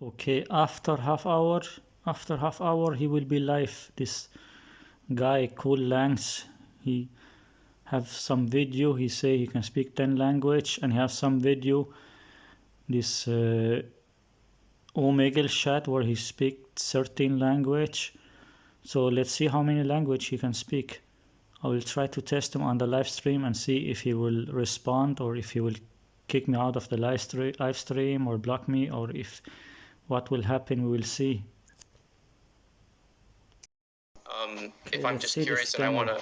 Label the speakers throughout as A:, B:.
A: Okay, after half hour he will be live. This guy Colelangs, he have some video. He say he can speak 10 language, and he have some video. This OMEGLE chat where he speak 13 language. So let's see how many language he can speak. I will try to test him on the live stream and see if he will respond, or if he will kick me out of the live stream or block me, or if what will happen, we will see.
B: If I'm just curious and I want to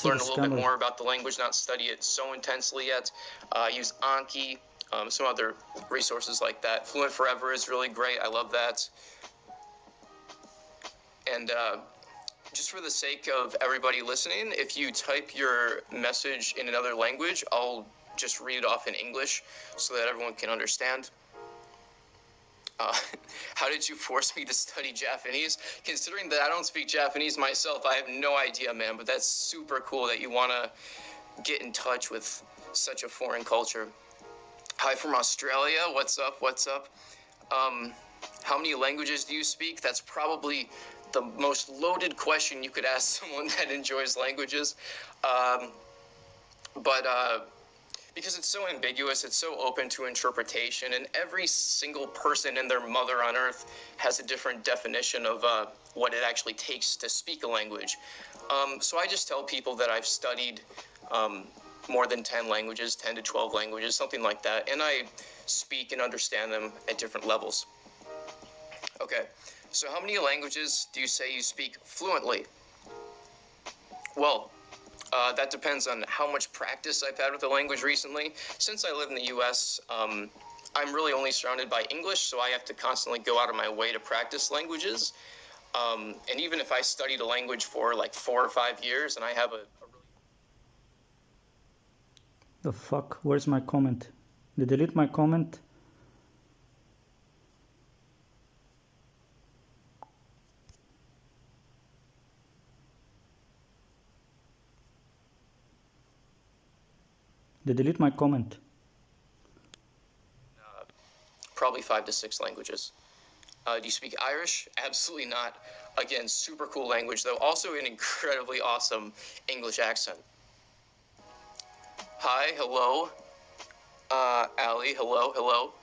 B: learn a little bit more about the language, not study it so intensely yet, use Anki, some other resources like that. Fluent Forever is really great. I love that. And just for the sake of everybody listening, if you type your message in another language, I'll just read it off in English so that everyone can understand. How did you force me to study Japanese? Considering that I don't speak Japanese myself, I have no idea, man, but that's super cool that you want to get in touch with such a foreign culture. Hi from Australia. What's up? What's up? How many languages do you speak? That's probably the most loaded question you could ask someone that enjoys languages. Because it's so ambiguous, it's so open to interpretation, and every single person and their mother on earth has a different definition of what it actually takes to speak a language. So I just tell people that I've studied more than 10 languages, 10 to 12 languages, something like that, and I speak and understand them at different levels. Okay, so how many languages do you say you speak fluently? Well, that depends on how much practice I've had with the language recently. Since I live in the US, I'm really only surrounded by English, so I have to constantly go out of my way to practice languages. And even if I studied a language for like 4 or 5 years and I have a really...
A: The fuck? Where's my comment? They delete my comment? They delete my comment.
B: Probably 5 to 6 languages. Do you speak Irish? Absolutely not. Again, super cool language, though. Also an incredibly awesome English accent. Hi, hello. Ali, hello, hello.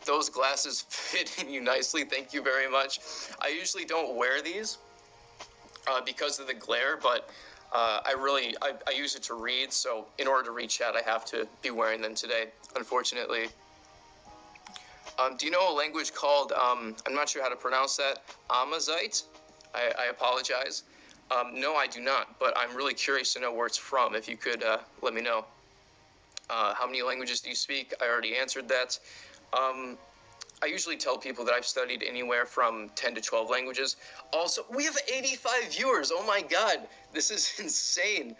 B: Those glasses fit in you nicely. Thank you very much. I usually don't wear these because of the glare, but I use it to read, so in order to read chat, I have to be wearing them today, unfortunately. Do you know a language called, I'm not sure how to pronounce that, Amazite? I apologize. No, I do not, but I'm really curious to know where it's from. If you could let me know. How many languages do you speak? I already answered that. I usually tell people that I've studied anywhere from 10 to 12 languages. Also, we have 85 viewers. Oh my God, this is insane.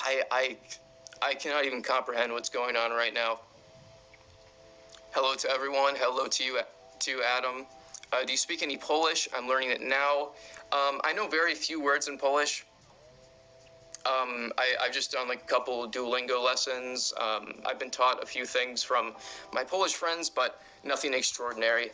B: I cannot even comprehend what's going on right now. Hello to everyone. Hello to you, to Adam. Do you speak any Polish? I'm learning it now. I know very few words in Polish. I've just done like a couple Duolingo lessons. I've been taught a few things from my Polish friends, but nothing extraordinary.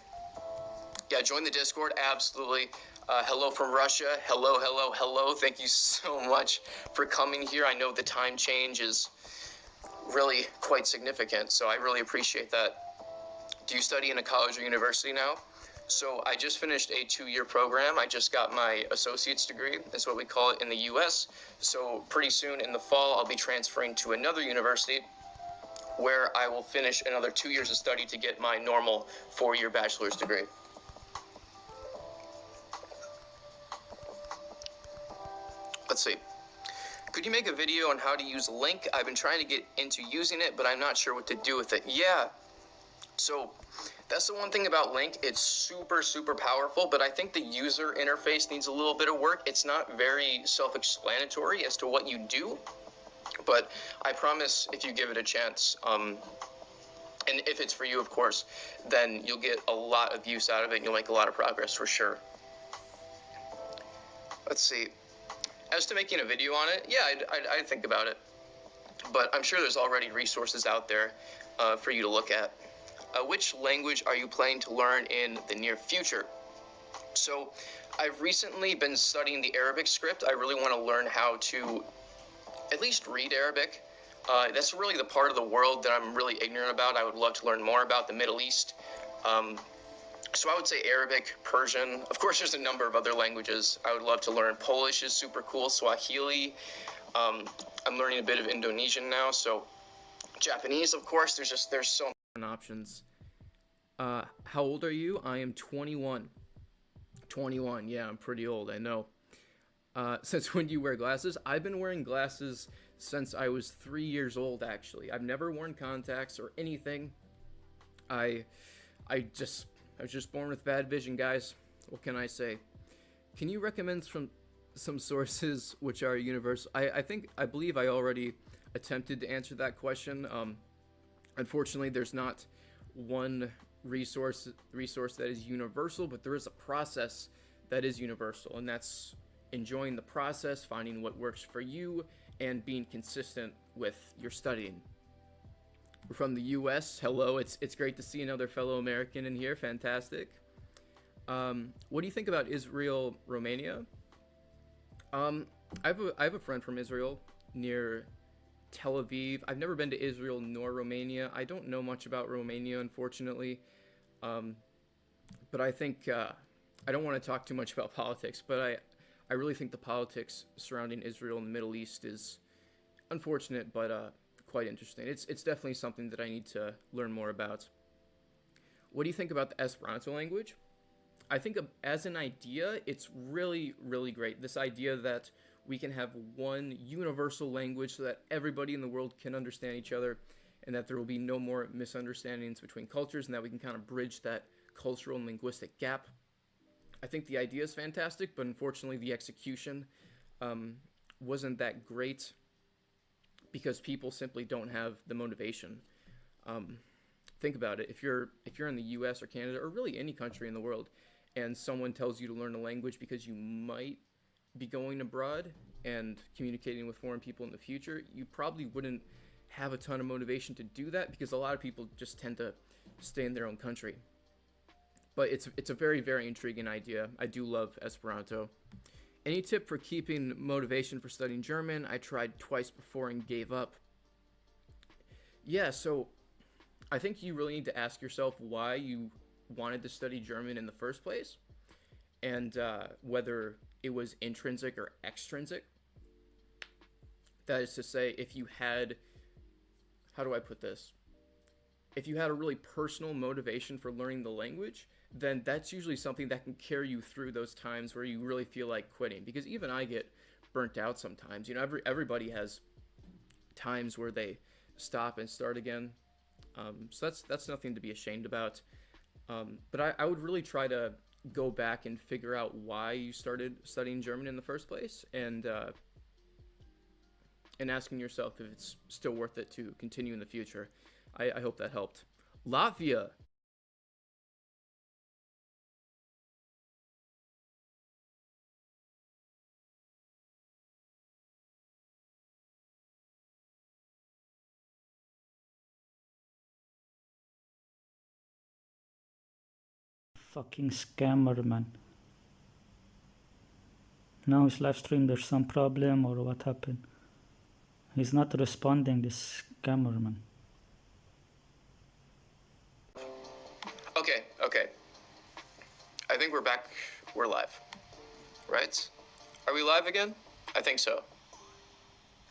B: Yeah, join the Discord, absolutely. Hello from Russia. Hello, hello, hello. Thank you so much for coming here. I know the time change is really quite significant, so I really appreciate that. Do you study in a college or university now? So I just finished a 2-year program. I just got my associate's degree. That's what we call it in the US. So pretty soon in the fall, I'll be transferring to another university where I will finish another 2 years of study to get my normal 4-year bachelor's degree. Let's see. Could you make a video on how to use Link? I've been trying to get into using it, but I'm not sure what to do with it. Yeah. So that's the one thing about Link. It's super, super powerful, but I think the user interface needs a little bit of work. It's not very self-explanatory as to what you do, but I promise if you give it a chance, and if it's for you, of course, then you'll get a lot of use out of it and you'll make a lot of progress for sure. Let's see. As to making a video on it, yeah, I'd think about it, but I'm sure there's already resources out there for you to look at. which language are you planning to learn in the near future? So I've recently been studying the Arabic script. I really want to learn how to at least read Arabic. That's really the part of the world that I'm really ignorant about. I would love to learn more about the Middle East. So I would say Arabic, Persian. Of course, there's a number of other languages I would love to learn. Polish is super cool. Swahili. I'm learning a bit of Indonesian now. So Japanese, of course. There's so many options. How old are you? I am 21. 21. Yeah, I'm pretty old. I know. Since when do you wear glasses? I've been wearing glasses since I was 3 years old, actually. I've never worn contacts or anything. I was just born with bad vision, guys. What can I say? Can you recommend some sources which are universal? I believe I already attempted to answer that question. Unfortunately, there's not one resource that is universal, but there is a process that is universal, and that's enjoying the process, finding what works for you, and being consistent with your studying. We're from the US. Hello, it's great to see another fellow American in here. Fantastic. What do you think about Israel, Romania? I have a friend from Israel near Tel Aviv. I've never been to Israel nor Romania. I don't know much about Romania, unfortunately. But I think I don't want to talk too much about politics, but I really think the politics surrounding Israel and the Middle East is unfortunate, but quite interesting. It's definitely something that I need to learn more about. What do you think about the Esperanto language? I think as an idea, it's really, really great. This idea that we can have one universal language so that everybody in the world can understand each other, and that there will be no more misunderstandings between cultures, and that we can kind of bridge that cultural and linguistic gap. I think the idea is fantastic, but unfortunately the execution wasn't that great because people simply don't have the motivation. Think about it. If you're in the US or Canada or really any country in the world, and someone tells you to learn a language because you might be going abroad and communicating with foreign people in the future, you probably wouldn't have a ton of motivation to do that because a lot of people just tend to stay in their own country. But it's a very, very intriguing idea. I do love Esperanto. Any tip for keeping motivation for studying German? I tried twice before and gave up. Yeah, so I think you really need to ask yourself why you wanted to study German in the first place, and whether it was intrinsic or extrinsic. That is to say, if you had, how do I put this? If you had a really personal motivation for learning the language, then that's usually something that can carry you through those times where you really feel like quitting. Because even I get burnt out sometimes. You know, everybody has times where they stop and start again. So that's nothing to be ashamed about. But I would really try to go back and figure out why you started studying German in the first place, and asking yourself if it's still worth it to continue in the future. I hope that helped. Latvia.
A: Fucking scammer, man. Now his live stream, there's some problem or what happened? He's not responding, this scammer, man.
B: Okay. I think we're back. We're live. Right? Are we live again? I think so.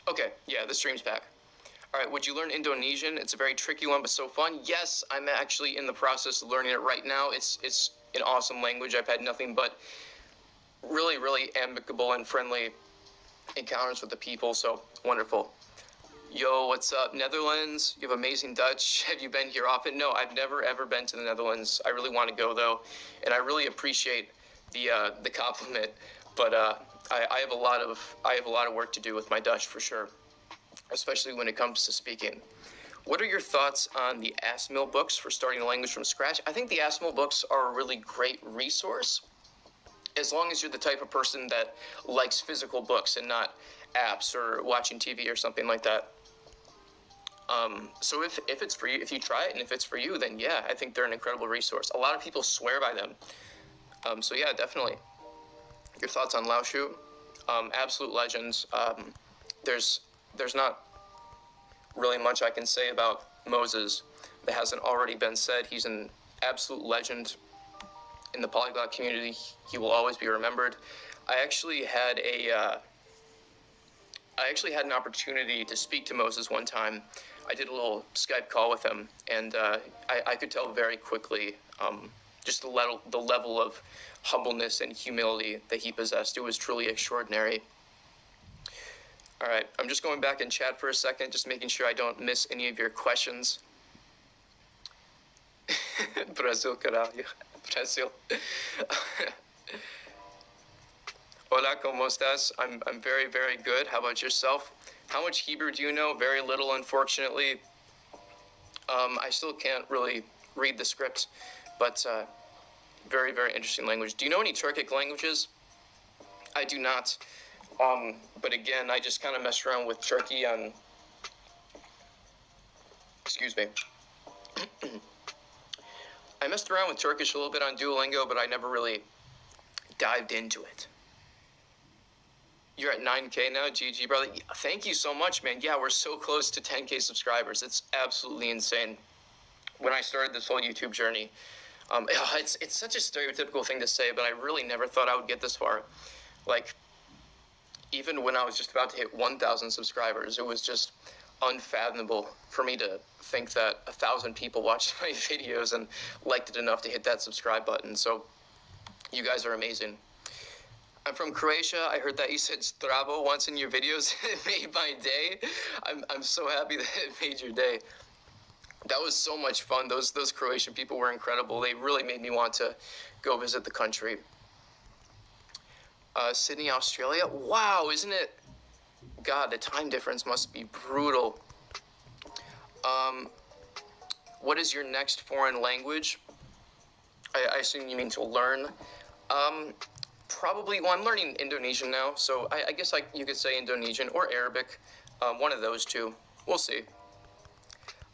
B: Okay, yeah, the stream's back. All right, would you learn Indonesian? It's a very tricky one, but so fun. Yes, I'm actually in the process of learning it right now. It's an awesome language. I've had nothing but really, really amicable and friendly encounters with the people, so wonderful. Yo, what's up, Netherlands? You have amazing Dutch. Have you been here often? No, I've never ever been to the Netherlands. I really want to go though, and I really appreciate the compliment. But I have a lot of work to do with my Dutch for sure, especially when it comes to speaking. What are your thoughts on the ASML books for starting a language from scratch? I think the ASML books are a really great resource, as long as you're the type of person that likes physical books and not apps or watching TV or something like that. So if it's for you, if you try it and if it's for you, then yeah, I think they're an incredible resource. A lot of people swear by them. So yeah, definitely. Your thoughts on Lao Shu? Absolute legends. There's not really much I can say about Moses that hasn't already been said. He's an absolute legend in the polyglot community. He will always be remembered. I actually had an opportunity to speak to Moses one time. I did a little Skype call with him, and I could tell very quickly just the level of humbleness and humility that he possessed. It was truly extraordinary. All right, I'm just going back in chat for a second, just making sure I don't miss any of your questions. Brasil, caralho. Brasil. Hola, ¿cómo estás? I'm very, very good. How about yourself? How much Hebrew do you know? Very little, unfortunately. I still can't really read the script, but very, very interesting language. Do you know any Turkic languages? I do not. But again, I just kind of messed around with Turkey on... Excuse me. I messed around with Turkish a little bit on Duolingo, but I never really dived into it. You're at 9K now, GG, brother. Thank you so much, man. Yeah, we're so close to 10K subscribers. It's absolutely insane. When I started this whole YouTube journey, it's such a stereotypical thing to say, but I really never thought I would get this far. Like, even when I was just about to hit 1,000 subscribers, it was just unfathomable for me to think that 1,000 people watched my videos and liked it enough to hit that subscribe button. So you guys are amazing. I'm from Croatia. I heard that you said Strabo once in your videos. It made my day. I'm so happy that it made your day. That was so much fun. Those Croatian people were incredible. They really made me want to go visit the country. Sydney, Australia. Wow, isn't it? God, the time difference must be brutal. What is your next foreign language? I assume you mean to learn. Probably, well, I'm learning Indonesian now, so I guess you could say Indonesian or Arabic. One of those two. We'll see.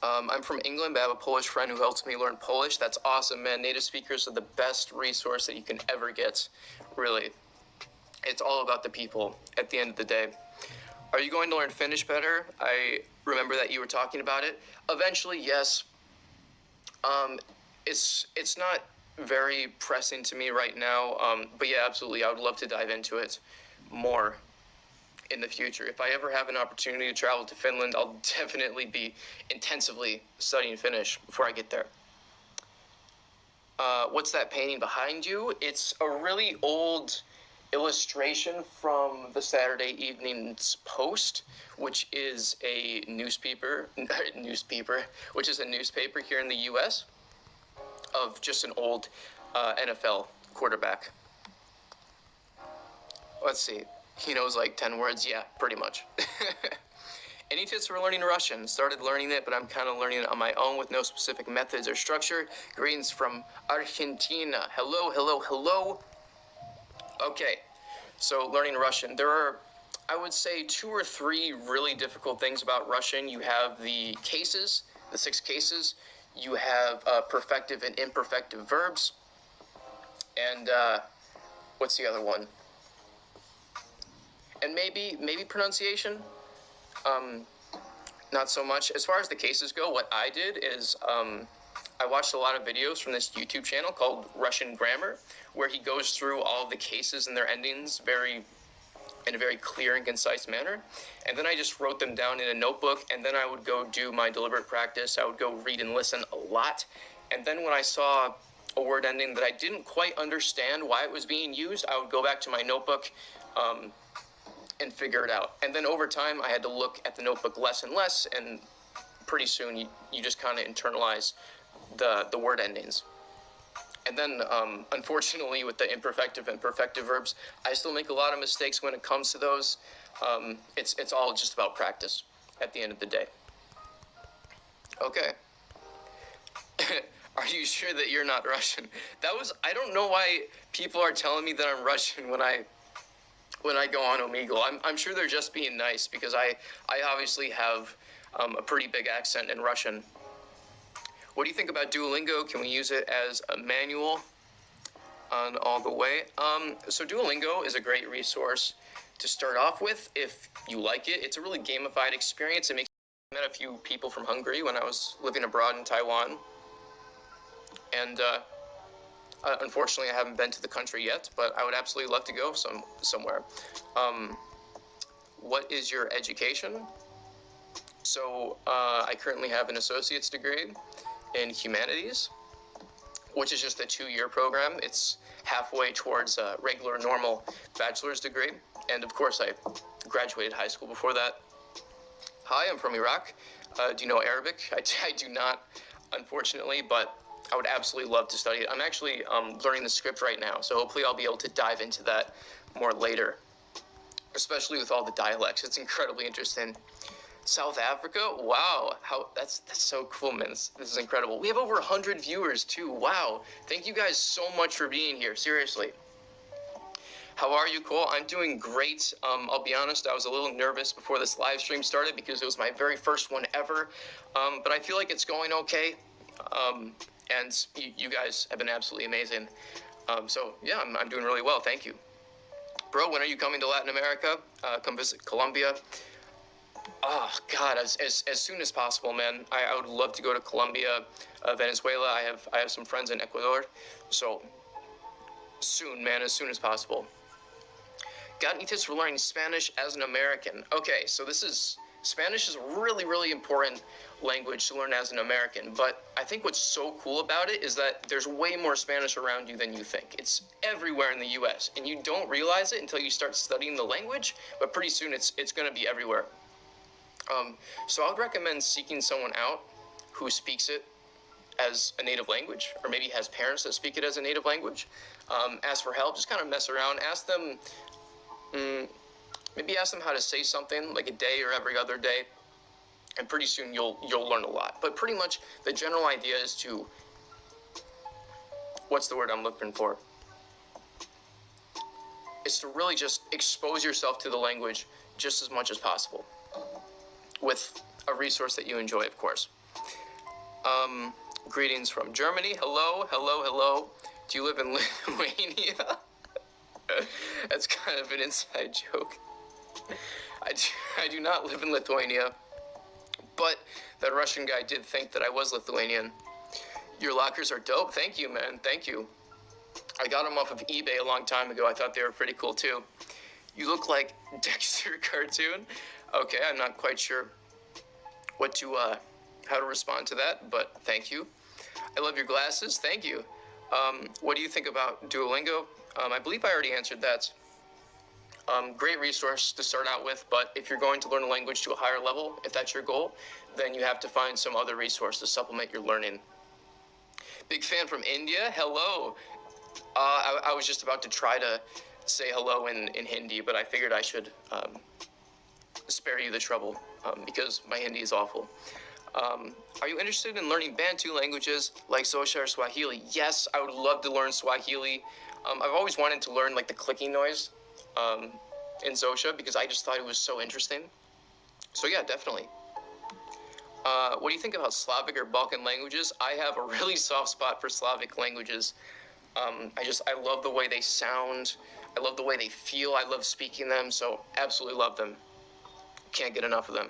B: I'm from England, but I have a Polish friend who helps me learn Polish. That's awesome, man. Native speakers are the best resource that you can ever get, really. It's all about the people at the end of the day. Are you going to learn Finnish better? I remember that you were talking about it. Eventually, yes. It's not very pressing to me right now, but yeah, absolutely, I would love to dive into it more in the future. If I ever have an opportunity to travel to Finland, I'll definitely be intensively studying Finnish before I get there. What's that painting behind you? It's a really old illustration from the Saturday Evening's Post, which is a newspaper here in the U.S. of just an old NFL quarterback. Let's see. He knows like 10 words. Yeah, pretty much. Any tips for learning Russian? Started learning it, but I'm kind of learning it on my own with no specific methods or structure. Greetings from Argentina. Hello, hello, hello. Okay, so learning Russian. There are, I would say, 2 or 3 really difficult things about Russian. You have the cases, the 6 cases. You have perfective and imperfective verbs. And what's the other one? And maybe pronunciation. Not so much. As far as the cases go, what I did is I watched a lot of videos from this YouTube channel called Russian Grammar, where he goes through all of the cases and their endings in a very clear and concise manner. And then I just wrote them down in a notebook, and then I would go do my deliberate practice. I would go read and listen a lot. And then when I saw a word ending that I didn't quite understand why it was being used, I would go back to my notebook and figure it out. And then over time, I had to look at the notebook less and less, and pretty soon you just kind of internalize the word endings. And then, unfortunately, with the imperfective and perfective verbs, I still make a lot of mistakes when it comes to those. It's all just about practice at the end of the day. Okay. Are you sure that you're not Russian? I don't know why people are telling me that I'm Russian when I go on Omegle. I'm sure they're just being nice, because I obviously have a pretty big accent in Russian. What do you think about Duolingo? Can we use it as a manual on all the way? So Duolingo is a great resource to start off with if you like it. It's a really gamified experience. I met a few people from Hungary when I was living abroad in Taiwan. And unfortunately, I haven't been to the country yet, but I would absolutely love to go somewhere. What is your education? So I currently have an associate's degree in humanities, which is just a 2-year program. It's halfway towards a regular, normal bachelor's degree. And of course, I graduated high school before that. Hi, I'm from Iraq. Do you know Arabic? I do not, unfortunately, but I would absolutely love to study it. I'm actually learning the script right now, so hopefully I'll be able to dive into that more later, especially with all the dialects. It's incredibly interesting. South Africa? Wow, that's so cool, man. This is incredible. We have over 100 viewers too. Wow. Thank you guys so much for being here. Seriously. How are you, Cole? I'm doing great. I'll be honest, I was a little nervous before this live stream started because it was my very first one ever. But I feel like it's going okay. And you guys have been absolutely amazing. So yeah, I'm doing really well. Thank you. Bro, when are you coming to Latin America? Come visit Colombia. Oh God, as soon as possible, man. I would love to go to Colombia, Venezuela. I have some friends in Ecuador, so soon, man, as soon as possible. Got any tips for learning Spanish as an American? Okay, so Spanish is a really, really important language to learn as an American, but I think what's so cool about it is that there's way more Spanish around you than you think. It's everywhere in the US, and you don't realize it until you start studying the language, but pretty soon it's going to be everywhere. So I would recommend seeking someone out who speaks it as a native language, or maybe has parents that speak it as a native language. Ask for help, just kind of mess around, ask them, maybe ask them how to say something like a day or every other day, and pretty soon you'll learn a lot. But pretty much the general idea is to, what's the word I'm looking for? It's to really just expose yourself to the language just as much as possible, with a resource that you enjoy, of course. Greetings from Germany. Hello, hello, hello. Do you live in Lithuania? That's kind of an inside joke. I do not live in Lithuania, but that Russian guy did think that I was Lithuanian. Your lockers are dope. Thank you, man. Thank you. I got them off of eBay a long time ago. I thought they were pretty cool, too. You look like Dexter cartoon. Okay, I'm not quite sure how to respond to that, but thank you. I love your glasses. Thank you. What do you think about Duolingo? I believe I already answered that. Great resource to start out with, but if you're going to learn a language to a higher level, if that's your goal, then you have to find some other resource to supplement your learning. Big fan from India. Hello. I was just about to try to say hello in Hindi, but I figured I should spare you the trouble because my Hindi is awful. Are you interested in learning Bantu languages like Xhosa or Swahili? Yes, I would love to learn Swahili. I've always wanted to learn like the clicking noise in Xhosa because I just thought it was so interesting. So yeah, definitely. What do you think about Slavic or Balkan languages? I have a really soft spot for Slavic languages. I love the way they sound. I love the way they feel. I love speaking them, so absolutely love them. Can't get enough of them.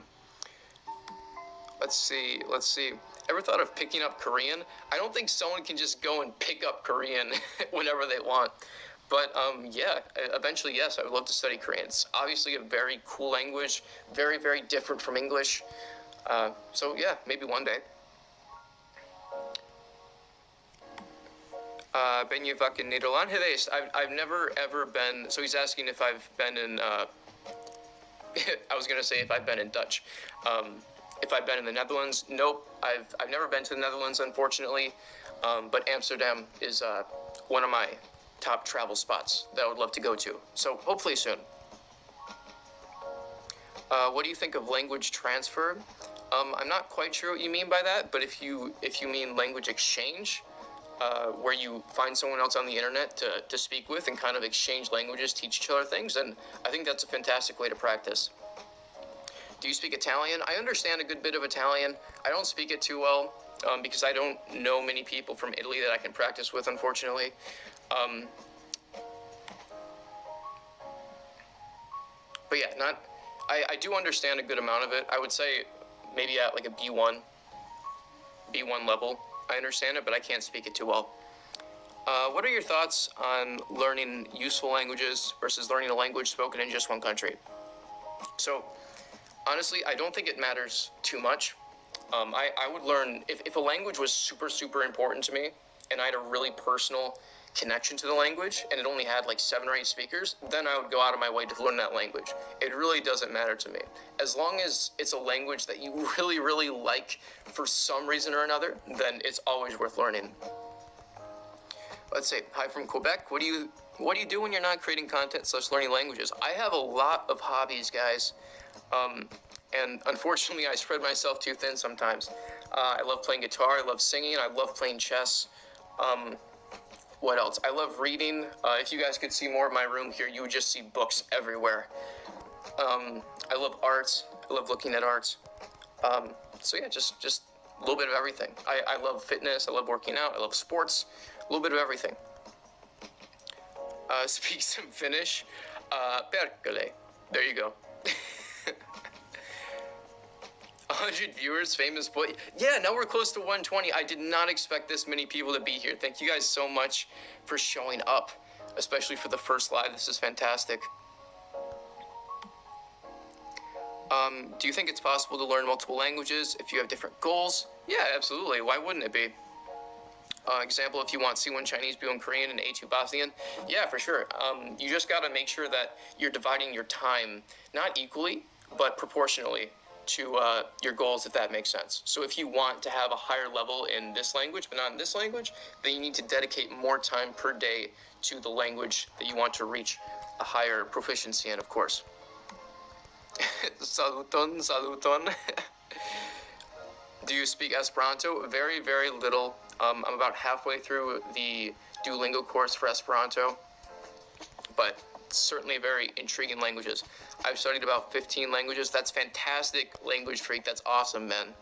B: Let's see. Ever thought of picking up Korean? I don't think someone can just go and pick up Korean whenever they want. But yeah, eventually, yes, I would love to study Korean. It's obviously a very cool language, very, very different from English. So yeah, maybe one day. Ben je vaak in Nederland geweest? I've never ever been, so he's asking if I've been in, I was going to say if I've been in Dutch. If I've been in the Netherlands, nope. I've never been to the Netherlands, unfortunately. But Amsterdam is one of my top travel spots that I would love to go to. So hopefully soon. What do you think of language transfer? I'm not quite sure what you mean by that, but if you mean language exchange, where you find someone else on the internet to speak with and kind of exchange languages, teach each other things, then I think that's a fantastic way to practice. Do you speak Italian? I understand a good bit of Italian. I don't speak it too well because I don't know many people from Italy that I can practice with, unfortunately. But yeah, I do understand a good amount of it. I would say maybe at like a B1 level. I understand it, but I can't speak it too well. What are your thoughts on learning useful languages versus learning a language spoken in just one country? So, honestly, I don't think it matters too much. I would learn, if a language was super, super important to me, and I had a really personal connection to the language, and it only had like 7 or 8 speakers, then I would go out of my way to learn that language. It really doesn't matter to me. As long as it's a language that you really, really like for some reason or another, then it's always worth learning. Let's say, hi from Quebec. What do you do when you're not creating content / learning languages? I have a lot of hobbies, guys. And unfortunately, I spread myself too thin sometimes. I love playing guitar. I love singing. I love playing chess. What else? I love reading. If you guys could see more of my room here, you would just see books everywhere. I love arts. I love looking at arts. So yeah, just a little bit of everything. I love fitness. I love working out. I love sports. A little bit of everything. Speak some Finnish. Perkele. There you go. 100 viewers, famous boy. Yeah, now we're close to 120. I did not expect this many people to be here. Thank you guys so much for showing up, especially for the first live. This is fantastic. Do you think it's possible to learn multiple languages if you have different goals? Yeah, absolutely. Why wouldn't it be? Example, if you want C1 Chinese, B1 Korean, and A2 Bosnian, yeah, for sure. You just got to make sure that you're dividing your time, not equally, but proportionally to your goals, if that makes sense. So if you want to have a higher level in this language, but not in this language, then you need to dedicate more time per day to the language that you want to reach a higher proficiency in, of course. Saluton, saluton. Do you speak Esperanto? Very, very little. I'm about halfway through the Duolingo course for Esperanto, but certainly very intriguing languages. I've studied about 15 languages. That's fantastic, Language Freak. That's awesome, man.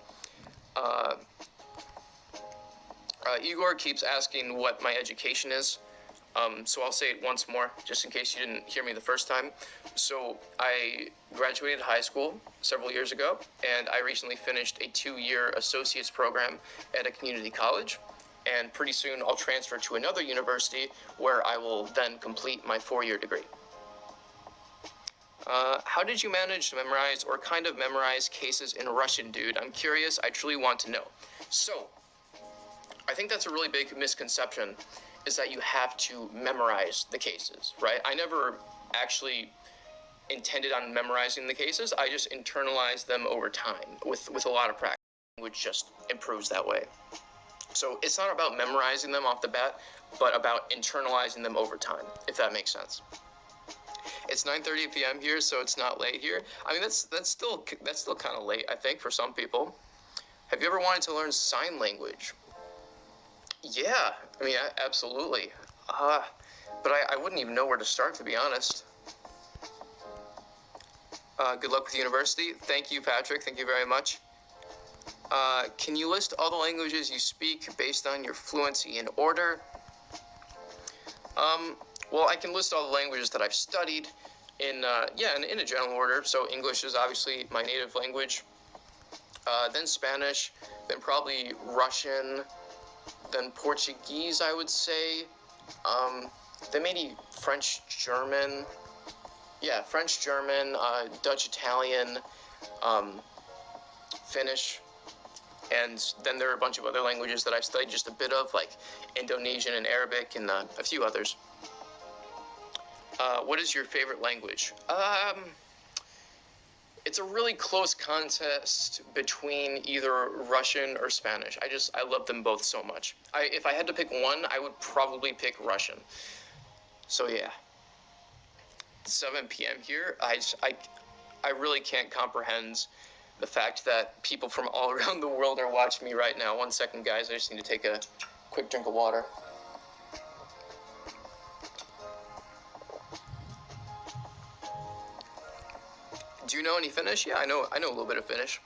B: Igor keeps asking what my education is. So I'll say it once more, just in case you didn't hear me the first time. So I graduated high school several years ago, and I recently finished a 2-year associate's program at a community college. And pretty soon I'll transfer to another university where I will then complete my 4-year degree. How did you manage to memorize or kind of memorize cases in Russian, dude? I'm curious. I truly want to know. So, I think that's a really big misconception, is that you have to memorize the cases, right? I never actually intended on memorizing the cases. I just internalized them over time with a lot of practice, which just improves that way. So it's not about memorizing them off the bat, but about internalizing them over time, if that makes sense. It's 9:30 p.m. here, so it's not late here. I mean, that's still kind of late, I think, for some people. Have you ever wanted to learn sign language? Yeah, I mean, absolutely. But I wouldn't even know where to start, to be honest. Good luck with university. Thank you, Patrick. Thank you very much. Can you list all the languages you speak based on your fluency in order? Well, I can list all the languages that I've studied in a general order. So English is obviously my native language. Then Spanish, then probably Russian, then Portuguese, I would say. Then maybe French, German. Yeah, French, German, Dutch, Italian, Finnish. And then there are a bunch of other languages that I've studied just a bit of, like Indonesian and Arabic and a few others. What is your favorite language? It's a really close contest between either Russian or Spanish. I love them both so much. If I had to pick one, I would probably pick Russian. So yeah. 7 p.m. here. I really can't comprehend the fact that people from all around the world are watching me right now. 1 second, guys. I just need to take a quick drink of water. Do you know any Finnish? Yeah, I know a little bit of Finnish.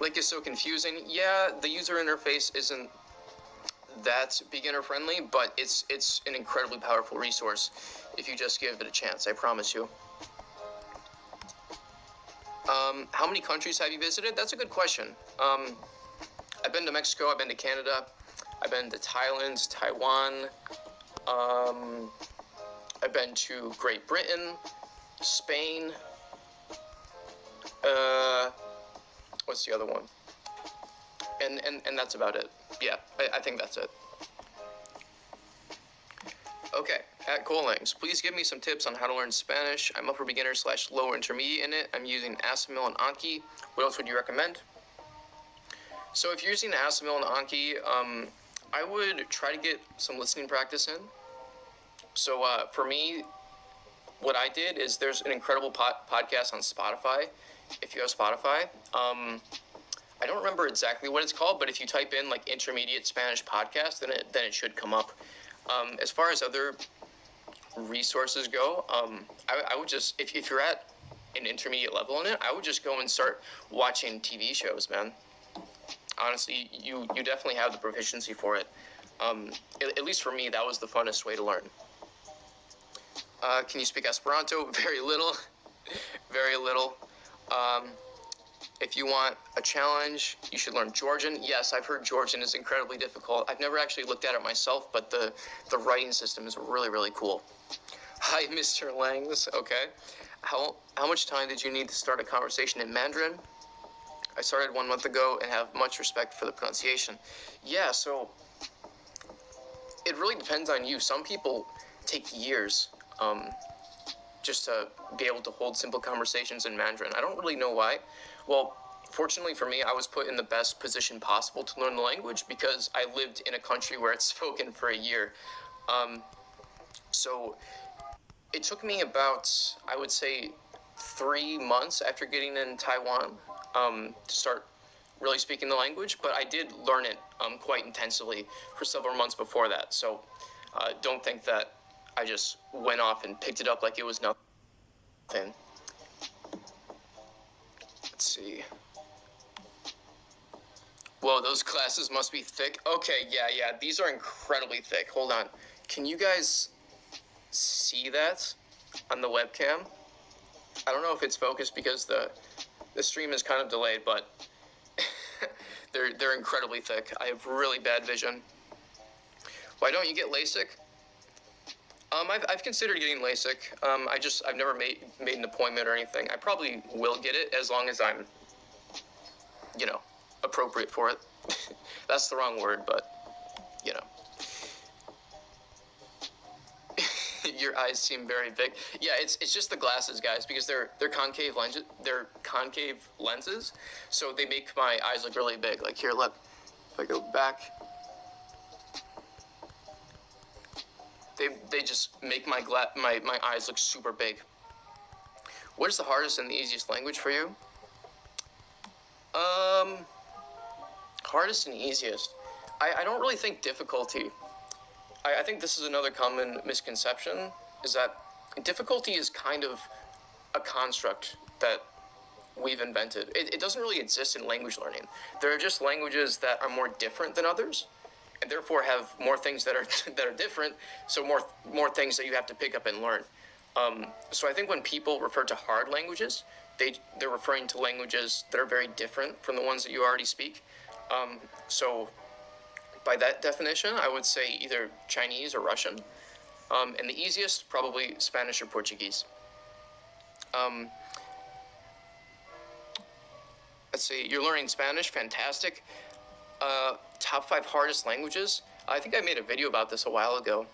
B: Link is so confusing. Yeah, the user interface isn't that beginner friendly, but it's an incredibly powerful resource if you just give it a chance, I promise you. How many countries have you visited? That's a good question. I've been to Mexico, I've been to Canada, I've been to Thailand, Taiwan, I've been to Great Britain, Spain, what's the other one? And that's about it. Yeah, I think that's it. Okay, at Colelangs, please give me some tips on how to learn Spanish. I'm upper beginner / lower intermediate in it. I'm using Assamil and Anki. What else would you recommend? So if you're using Assamil and Anki, I would try to get some listening practice in. So for me, what I did is there's an incredible podcast on Spotify. If you have Spotify, I don't remember exactly what it's called, but if you type in like intermediate Spanish podcast, then it should come up. As far as other resources go, I would just, if you're at an intermediate level in it, I would just go and start watching TV shows, man. Honestly, you definitely have the proficiency for it. At least for me, that was the funnest way to learn. Can you speak Esperanto? Very little. Very little. If you want a challenge, you should learn Georgian. Yes, I've heard Georgian is incredibly difficult. I've never actually looked at it myself, but the writing system is really, really cool. Hi, Mr. Langs. Okay. How much time did you need to start a conversation in Mandarin? I started 1 month ago and have much respect for the pronunciation. Yeah, so it really depends on you. Some people take years just to be able to hold simple conversations in Mandarin. I don't really know why. Well, fortunately for me, I was put in the best position possible to learn the language because I lived in a country where it's spoken for a year. So it took me about, I would say, 3 months after getting in Taiwan to start really speaking the language, but I did learn it quite intensively for several months before that. So don't think that I just went off and picked it up like it was nothing. Let's see. Whoa, those glasses must be thick. Okay, yeah, these are incredibly thick. Hold on. Can you guys see that on the webcam? I don't know if it's focused because the stream is kind of delayed, but they're incredibly thick. I have really bad vision. Why don't you get LASIK? I've considered getting LASIK. I've never made an appointment or anything. I probably will get it as long as I'm, appropriate for it. That's the wrong word, but, Your eyes seem very big. Yeah, it's just the glasses, guys, because they're concave lenses. They're concave lenses, so they make my eyes look really big. Like here, look. If I go back. They just make my eyes look super big. What is the hardest and the easiest language for you? Hardest and easiest. I don't really think difficulty. I think this is another common misconception, is that difficulty is kind of a construct that we've invented. It doesn't really exist in language learning. There are just languages that are more different than others, and therefore have more things that are different, so more things that you have to pick up and learn. So I think when people refer to hard languages, they're referring to languages that are very different from the ones that you already speak. So by that definition, I would say either Chinese or Russian. And the easiest, probably Spanish or Portuguese. Let's see, you're learning Spanish, fantastic. Top 5 hardest languages. I think I made a video about this a while ago,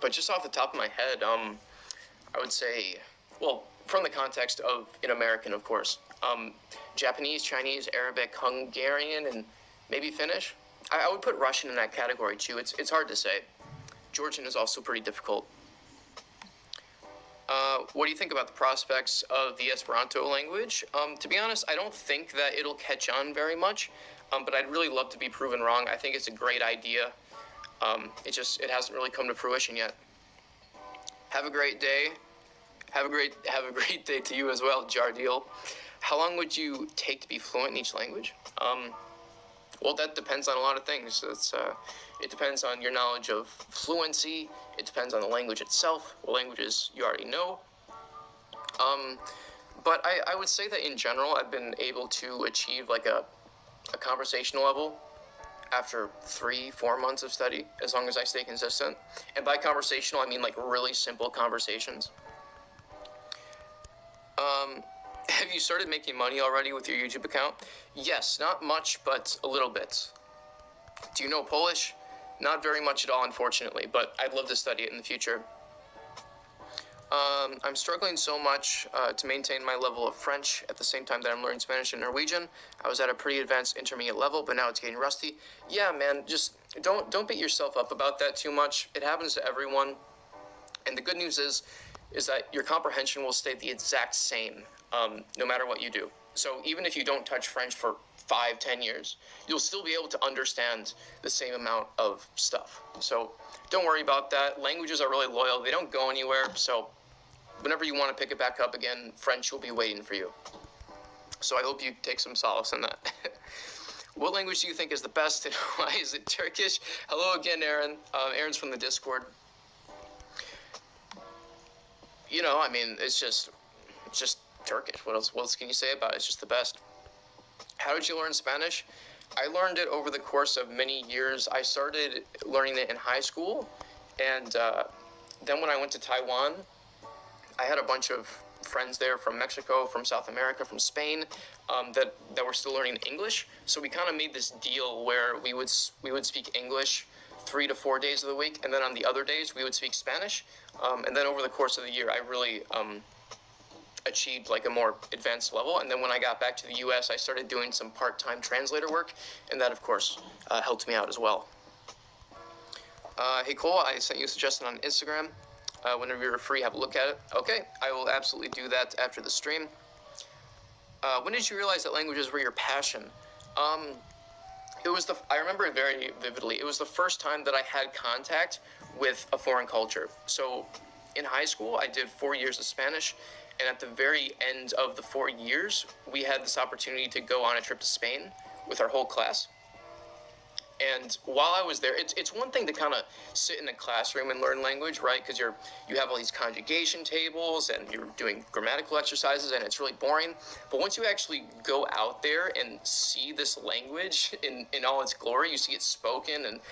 B: but just off the top of my head, I would say, well, from the context of an American, of course, Japanese, Chinese, Arabic, Hungarian, and maybe Finnish. I would put Russian in that category too. It's hard to say. Georgian is also pretty difficult. What do you think about the prospects of the Esperanto language? To be honest, I don't think that it'll catch on very much, but I'd really love to be proven wrong. I think it's a great idea. It hasn't really come to fruition yet. Have a great day. Have a great day to you as well, Jardil. How long would you take to be fluent in each language? Well, that depends on a lot of things. It depends on your knowledge of fluency. It depends on the language itself, what languages you already know. But I would say that in general, I've been able to achieve like a conversational level after 3-4 months of study, as long as I stay consistent. And by conversational, I mean like really simple conversations. Have you started making money already with your YouTube account? Yes, not much, but a little bit. Do you know Polish? Not very much at all, unfortunately, but I'd love to study it in the future. I'm struggling so much to maintain my level of French at the same time that I'm learning Spanish and Norwegian. I was at a pretty advanced intermediate level, but now it's getting rusty. Yeah, man, just don't beat yourself up about that too much. It happens to everyone. And the good news is that your comprehension will stay the exact same, no matter what you do. So even if you don't touch French for 5-10 years, you'll still be able to understand the same amount of stuff. So don't worry about that. Languages are really loyal. They don't go anywhere. So whenever you want to pick it back up again, French will be waiting for you. So I hope you take some solace in that. What language do you think is the best, and why is it Turkish? Hello again, Aaron. Aaron's from the Discord. You know, I mean, it's just Turkish. What else can you say about it? It's just the best. How did you learn Spanish? I learned it over the course of many years. I started learning it in high school, and then when I went to Taiwan, I had a bunch of friends there from Mexico, from South America, from Spain, that were still learning English. So we kind of made this deal where we would speak English 3 to 4 days of the week, and then on the other days we would speak Spanish. And then over the course of the year, I really achieved like a more advanced level. And then when I got back to the US, I started doing some part-time translator work, and that of course helped me out as well. Hey Cole, I sent you a suggestion on Instagram. Whenever you're free, have a look at it. Okay, I will absolutely do that after the stream. When did you realize that languages were your passion? I remember it very vividly. It was the first time that I had contact with a foreign culture. So in high school, I did 4 years of Spanish, and at the very end of the 4 years, we had this opportunity to go on a trip to Spain with our whole class. And while I was there, it's one thing to kind of sit in a classroom and learn language, right? Because you have all these conjugation tables and you're doing grammatical exercises, and it's really boring. But once you actually go out there and see this language in all its glory, you see it spoken, and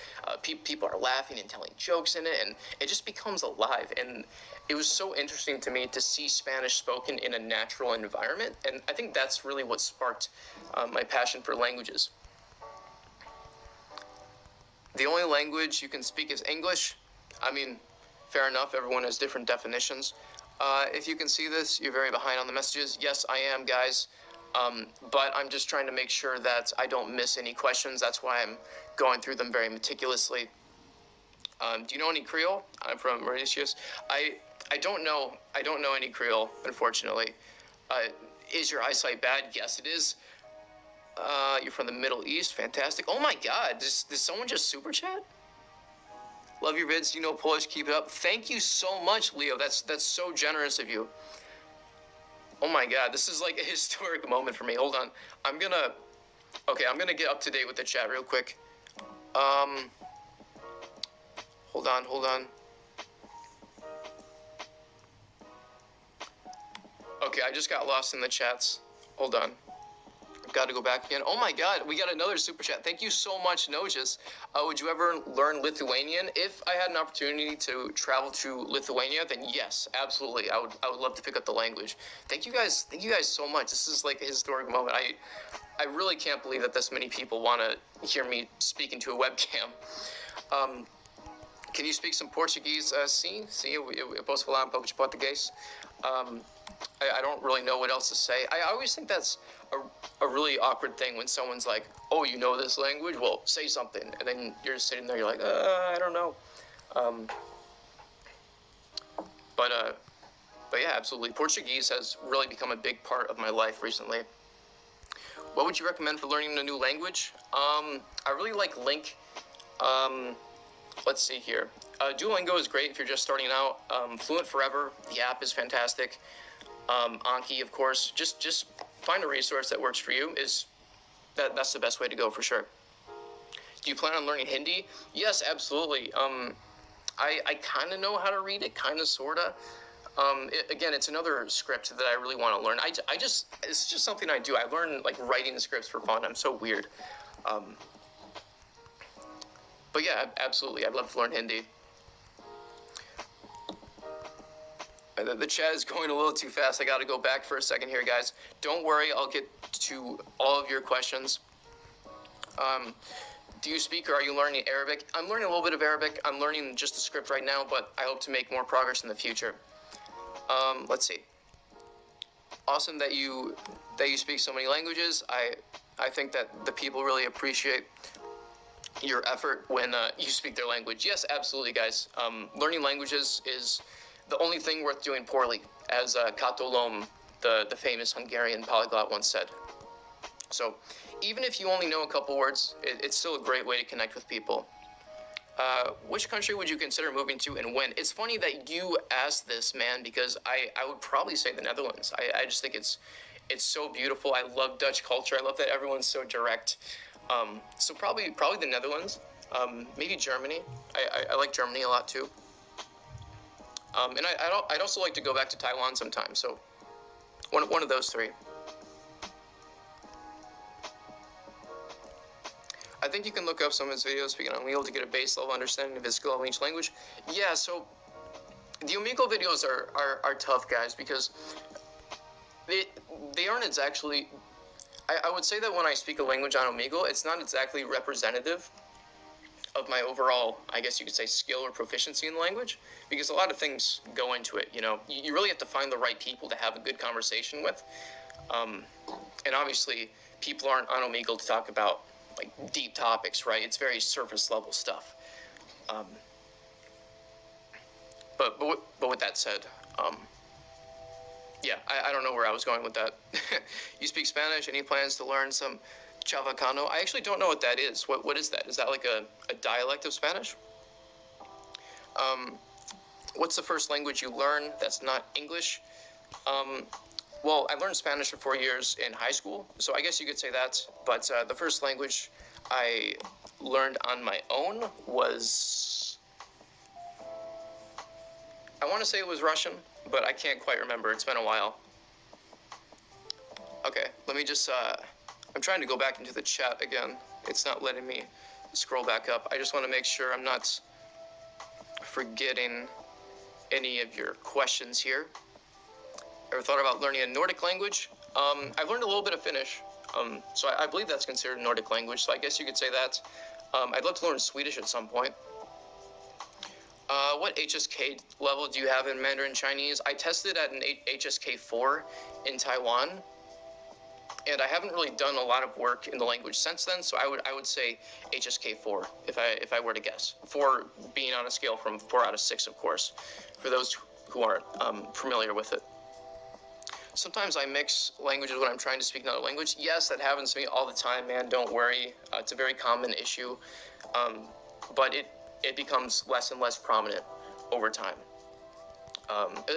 B: people are laughing and telling jokes in it, and it just becomes alive. And it was so interesting to me to see Spanish spoken in a natural environment, and I think that's really what sparked my passion for languages. The only language you can speak is English. I mean, fair enough, everyone has different definitions. If you can see this, you're very behind on the messages. Yes, I am, guys. But I'm just trying to make sure that I don't miss any questions. That's why I'm going through them very meticulously. Do you know any Creole? I'm from Mauritius. I don't know any Creole, unfortunately. Is your eyesight bad? Yes, it is. You're from the Middle East. Fantastic. Oh my God. Did someone just super chat? Love your vids. You know Polish. Keep it up. Thank you so much, Leo. That's so generous of you. Oh my God. This is like a historic moment for me. Hold on. I'm gonna get up to date with the chat real quick. Hold on. Okay, I just got lost in the chats. Hold on. Got to go back again. Oh my God, we got another super chat. Thank you so much, Nojas. Would you ever learn Lithuanian? If I had an opportunity to travel to Lithuania, then yes, absolutely. I would love to pick up the language. Thank you guys so much. This is like a historic moment. I really can't believe that this many people want to hear me speak into a webcam. Can you speak some Portuguese? Sim, eu posso falar um pouco de português. I don't really know what else to say. I always think that's a really awkward thing when someone's like, oh, you know this language? Well, say something. And then you're just sitting there, you're like, I don't know. But yeah, absolutely. Portuguese has really become a big part of my life recently. What would you recommend for learning a new language? I really like Link. Let's see here. Duolingo is great if you're just starting out. Fluent Forever, the app is fantastic. Anki, of course. Just find a resource that works for you. That's the best way to go for sure. Do you plan on learning Hindi? Yes, absolutely. I kind of know how to read it, kind of, sort of. Again, it's another script that I really want to learn. It's just something I do. I learn like writing the scripts for fun. I'm so weird. But yeah, absolutely. I'd love to learn Hindi. The chat is going a little too fast. I got to go back for a second here, guys. Don't worry. I'll get to all of your questions. Do you speak or are you learning Arabic? I'm learning a little bit of Arabic. I'm learning just the script right now, but I hope to make more progress in the future. Let's see. Awesome that you speak so many languages. I think that the people really appreciate your effort when you speak their language. Yes, absolutely, guys. Learning languages is the only thing worth doing poorly, as Kato Lom, the famous Hungarian polyglot, once said. So even if you only know a couple words, it's still a great way to connect with people. Which country would you consider moving to and when? It's funny that you asked this, man, because I would probably say the Netherlands. I just think it's so beautiful. I love Dutch culture. I love that everyone's so direct. So probably the Netherlands. Maybe Germany. I like Germany a lot too. And I'd also like to go back to Taiwan sometime. So one of those three. I think you can look up some of his videos speaking on OMEGLE to get a base level understanding of his skill of each language. Yeah, so the OMEGLE videos are tough, guys, because they aren't exactly. I would say that when I speak a language on OMEGLE, it's not exactly representative of my overall, I guess you could say, skill or proficiency in the language, because a lot of things go into it. You know, you really have to find the right people to have a good conversation with, and obviously people aren't on OMEGLE to talk about like deep topics, right? It's very surface level stuff. But with that said, yeah, I don't know where I was going with that. You speak Spanish? Any plans to learn some Chavacano? I actually don't know what that is. What is that? Is that like a dialect of Spanish? What's the first language you learn that's not English? Well, I learned Spanish for 4 years in high school, so I guess you could say that. But the first language I learned on my own was, I want to say it was Russian, but I can't quite remember. It's been a while. Okay, let me just, I'm trying to go back into the chat again. It's not letting me scroll back up. I just want to make sure I'm not forgetting any of your questions here. Ever thought about learning a Nordic language? I've learned a little bit of Finnish, so I believe that's considered a Nordic language, so I guess you could say that. I'd love to learn Swedish at some point. What HSK level do you have in Mandarin Chinese? I tested at an HSK 4 in Taiwan, and I haven't really done a lot of work in the language since then, so I would say HSK 4 if I were to guess. 4 being on a scale from 4 out of 6, of course, for those who aren't familiar with it. Sometimes I mix languages when I'm trying to speak another language. Yes, that happens to me all the time, man. Don't worry. It's a very common issue, but it becomes less and less prominent over time,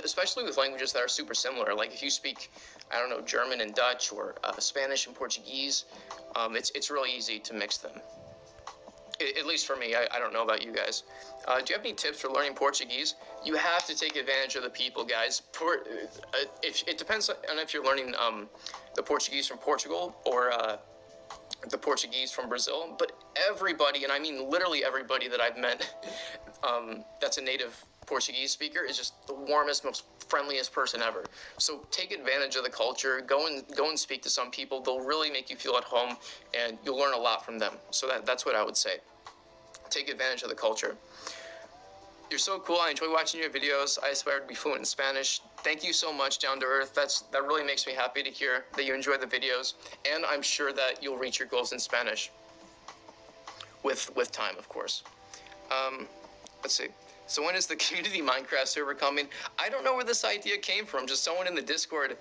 B: especially with languages that are super similar. Like if you speak, I don't know, German and Dutch or Spanish and Portuguese, it's really easy to mix them. At least for me. I don't know about you guys. Do you have any tips for learning Portuguese? You have to take advantage of the people, guys. It depends on if you're learning the Portuguese from Portugal or the Portuguese from Brazil. But everybody, and I mean literally everybody that I've met that's a native Portuguese speaker is just the warmest, most friendliest person ever. So take advantage of the culture. Go and speak to some people. They'll really make you feel at home, and you'll learn a lot from them. So that's what I would say. Take advantage of the culture. You're so cool. I enjoy watching your videos. I aspire to be fluent in Spanish. Thank you so much, Down to Earth. That really makes me happy to hear that you enjoy the videos, and I'm sure that you'll reach your goals in Spanish with time, of course. Let's see. So when is the community Minecraft server coming? I don't know where this idea came from. Just someone in the Discord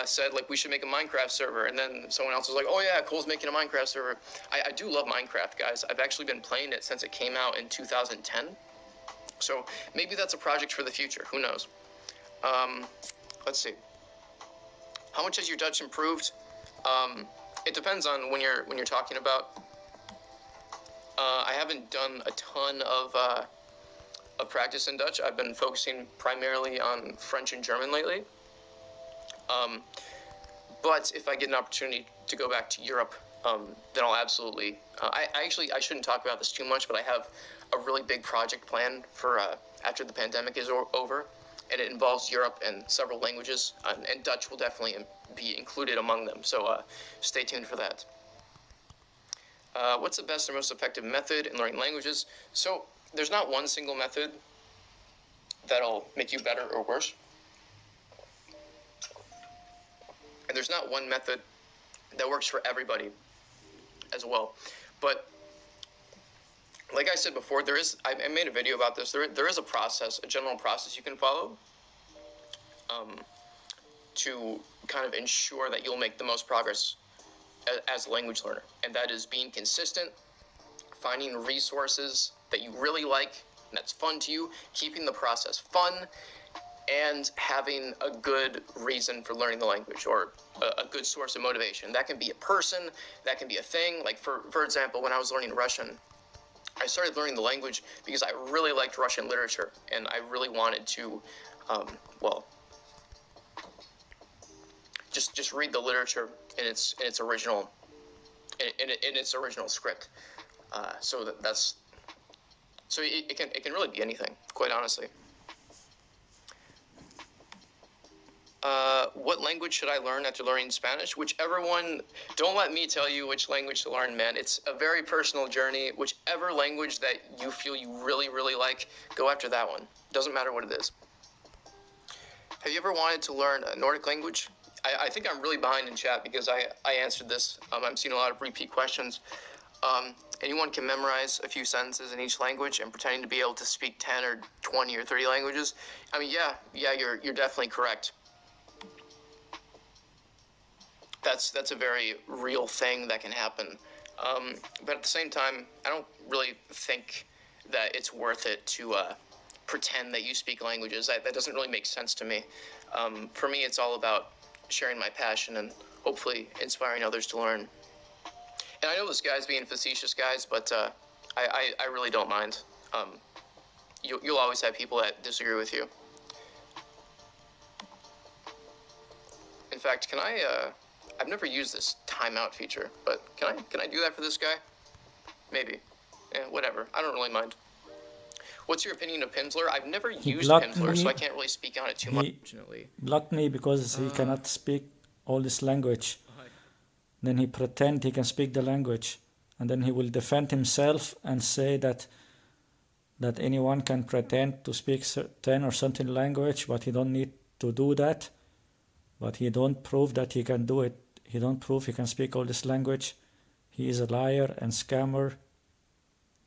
B: said, like, we should make a Minecraft server. And then someone else was like, oh yeah, Cole's making a Minecraft server. I do love Minecraft, guys. I've actually been playing it since it came out in 2010. So maybe that's a project for the future. Who knows? Let's see. How much has your Dutch improved? It depends on when you're talking about. I haven't done a ton of practice in Dutch. I've been focusing primarily on French and German lately. But if I get an opportunity to go back to Europe, then I'll absolutely. I shouldn't talk about this too much, but I have a really big project planned for after the pandemic is over, and it involves Europe and several languages, and Dutch will definitely be included among them. So stay tuned for that. What's the best or most effective method in learning languages? So there's not one single method that'll make you better or worse. And there's not one method that works for everybody as well. But like I said before, I made a video about this. There is a process, a general process you can follow to kind of ensure that you'll make the most progress as a language learner. And that is being consistent, finding resources that you really like and that's fun to you, keeping the process fun, and having a good reason for learning the language, or a good source of motivation. That can be a person, that can be a thing. Like for example, when I was learning Russian, I started learning the language because I really liked Russian literature, and I really wanted to, just read the literature in its original script. So it can really be anything, quite honestly. What language should I learn after learning Spanish? Whichever one. Don't let me tell you which language to learn, man. It's a very personal journey. Whichever language that you feel you really, really like, go after that one. Doesn't matter what it is. Have you ever wanted to learn a Nordic language? I think I'm really behind in chat because I answered this. I'm seeing a lot of repeat questions. Anyone can memorize a few sentences in each language and pretending to be able to speak 10 or 20 or 30 languages. I mean, yeah, you're definitely correct. That's a very real thing that can happen. But at the same time, I don't really think that it's worth it to pretend that you speak languages. That doesn't really make sense to me. For me, it's all about sharing my passion and hopefully inspiring others to learn. And I know this guy's being facetious, guys, but I really don't mind. You'll always have people that disagree with you. In fact, can I? I've never used this timeout feature, but can I do that for this guy? Maybe. Whatever. I don't really mind. What's your opinion of Pimsleur? I've never used Pimsleur, so I can't really speak on it too much.
A: He blocked me because he cannot speak all this language. Then he pretend he can speak the language, and then he will defend himself and say that anyone can pretend to speak 10 or something language, but he don't need to do that. But he don't prove that he can do it. He don't prove he can speak all this language. He is a liar and scammer.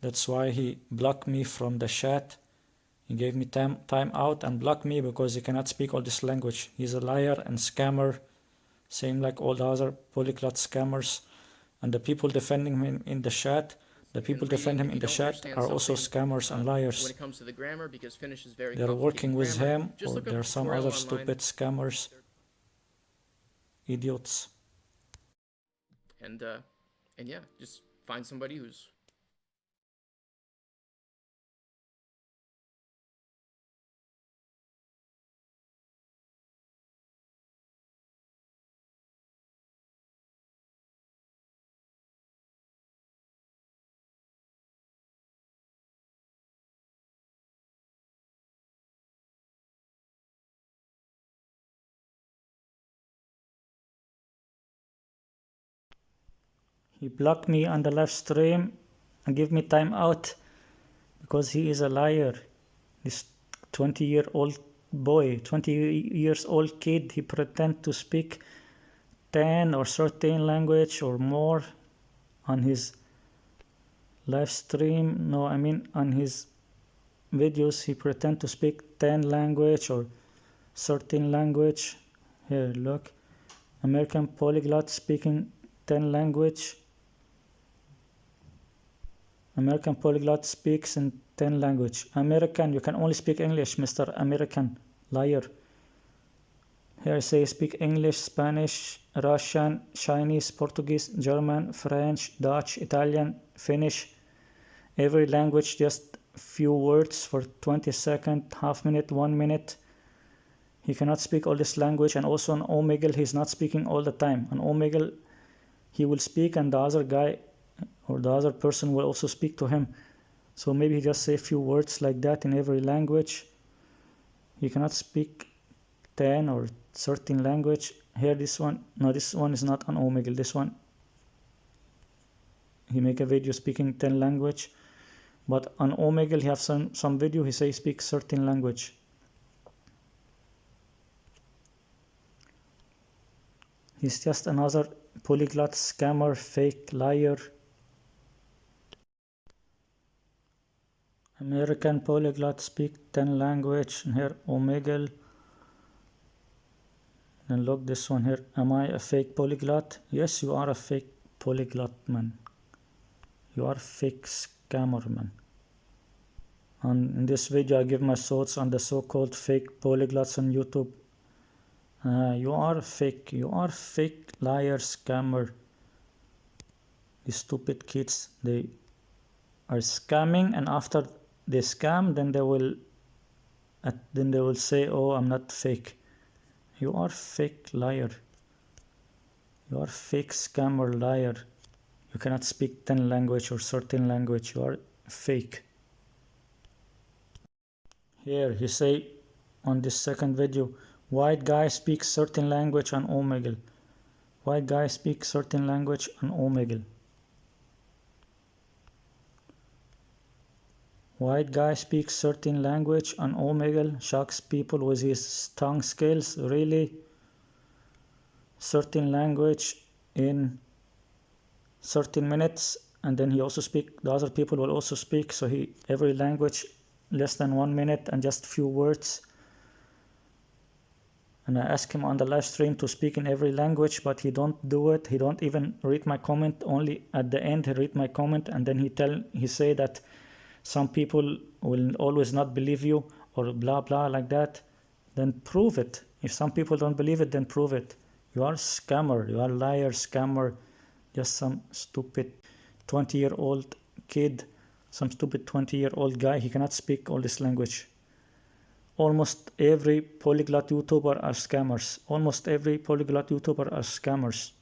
A: That's why he blocked me from the chat. He gave me time out and blocked me because he cannot speak all this language. He's a liar and scammer, same like all the other polyglot scammers. And the people defending him in the chat, are also scammers and liars.
B: When it comes to the grammar, because Finnish is very
A: They're working with him, or there are some other stupid scammers. Idiots.
B: And yeah, just find somebody who's
A: He blocked me on the live stream and give me time out because he is a liar. This 20-year-old boy, 20 years old kid, he pretend to speak 10 or 13 language or more on his live stream. No, I mean on his videos he pretend to speak 10 language or 13 language. Here, look. American polyglot speaking 10 language. American polyglot speaks in 10 languages. American, you can only speak English, Mr. American. Liar. Here I say speak English, Spanish, Russian, Chinese, Portuguese, German, French, Dutch, Italian, Finnish. Every language just few words for 20 seconds, half minute, 1 minute. He cannot speak all this language, and also on OMEGLE he's not speaking all the time. On OMEGLE he will speak and the other guy or the other person will also speak to him. So maybe he just say a few words like that in every language. He cannot speak 10 or 13 language. Here this one, no, this one is not on OMEGLE. This one, he make a video speaking 10 language. But on OMEGLE he have some video, he say he speaks 13 language. He's just another polyglot scammer, fake liar. American polyglot speak 10 language. And here OMEGLE. Then look this one here. Am I a fake polyglot? Yes, you are a fake polyglot, man. You are a fake scammer, man. And in this video I give my thoughts on the so-called fake polyglots on YouTube. You are fake liar, scammer. These stupid kids, they are scamming, and after they scam, then they will say, oh, I'm not fake. You are fake liar. You are fake scammer, liar. You cannot speak 10 language or 13 language. You are fake. Here he say on this second video, white guy speaks certain language on OMEGLE. White guy speaks certain language on OMEGLE. White guy speaks certain language on OMEGLE. Shocks people with his tongue skills. Really? Certain language in 13 minutes, and then he also speak. The other people will also speak. So every language less than 1 minute and just few words. And I ask him on the live stream to speak in every language, but he don't do it. He don't even read my comment. Only at the end he read my comment, and then he say that some people will always not believe you or blah blah like that. Then prove it. If some people don't believe it, then prove it. You are a scammer. You are a liar, scammer. Just some stupid 20-year-old kid, some stupid 20-year-old guy. He cannot speak all this language. Almost every polyglot YouTuber are scammers. Almost every polyglot YouTuber are scammers.